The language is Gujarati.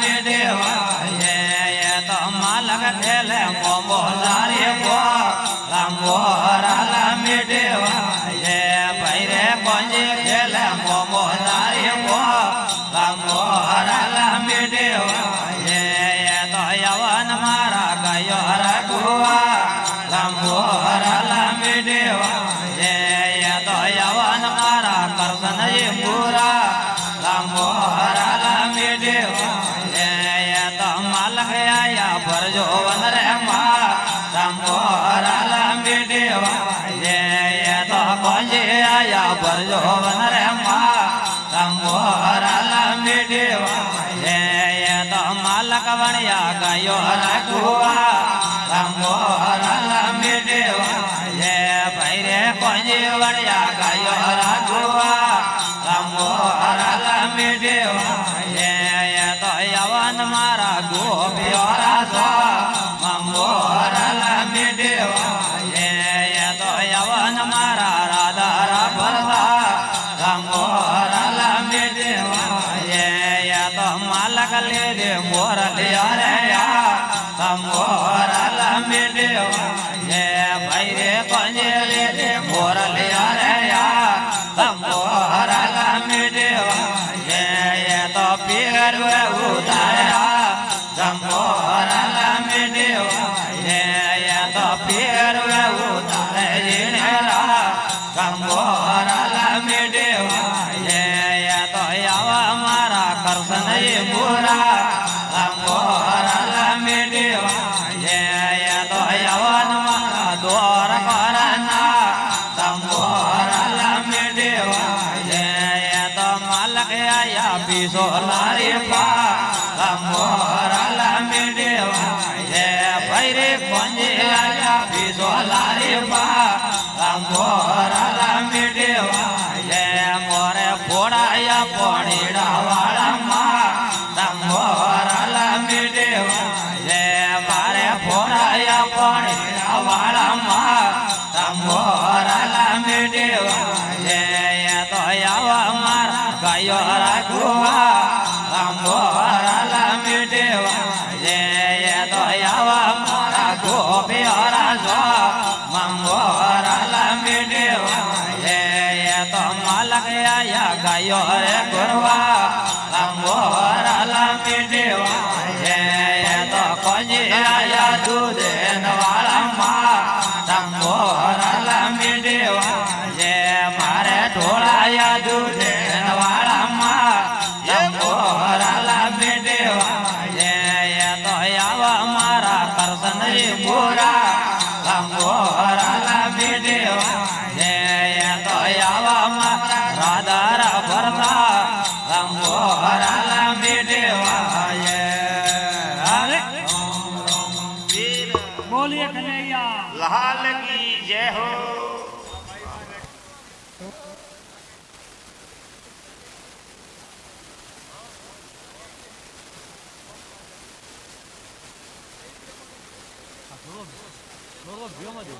મેડેવાય તો માલક ખેલે મોમો જારી ગો મોરાલા મેડેવાય ભૈરે કોંજી ખેલે મોમો જારી ગો મોરાલા મેડેવાય તો યવન મારા ગયો રઘુવા મોરાલા મેડેવાય તો યવન મારા કરશન પૂરા મોરાલા મેડેવાય તો માલક આયા ભરજો વન રે મોરાલા મેડેવાય તો કોંજી આયા ભરજો વન રે મોરાલા મેડેવાય તો માલક વણ્યા ગયો રઘુવા મોરાલા મેડેવાય ભૈરે કોંજી વણ્યા ગયો રઘુવા મોરાલા મેડેવાય તો યવન મારા ગોપ્યો રાસો મોરાલા મેડેવાય તો યવન મારા રાધા ભરતા મોરાલા મેડેવાય તો માલક લેજે મોરલિયા રે મોરાલા મેડેવાય ભૈરે કોંજી લેજે મોરલિયા રે મોરાલા મેડેવાય તો પીર ઉતાર્યા મોરાલા મેડેવાય તો પીર ઉતારે મોરાલા મેડેવાય તો આવા મારા કરશન પૂરા મોરાલા મેડેવાય તો યવન મારા દોર કરના મોરાલા મેડેવાય તો માલક આયા પીસો લારી પા મોરાલા મેડેવાય ભૈરે કોંજી આયા પીસો લારી પા મોરાલા મેડેવાય મોરે ફોડાયા પોણીડા વાળા મોરાલા મેડેવાય મારે ફોડાયા પોણીડા વાળા મોરાલા મેડેવાય તો આવા મારા ગાયો રાખવા મોરાલા મેડેવાય તો આવા મારા ગોપ્યો રાસો મોરાલા મેડેવાય તો માલક આયા ગાયો રે ગોરવા મોરાલા મેડેવાય તો કોંજી આયા દૂધે વાળા મોરાલા મેડેવાય મારે ઢોળાયા દૂધે વાળા મોરાલા મેડેવાય તો આવા મારા કરશન પૂરા મોરાલા મેડેવાય તો આવા મારા રાધા ભરતા મોરાલા મેડેવાય બોલીએ કનૈયા લાલ કી જય હો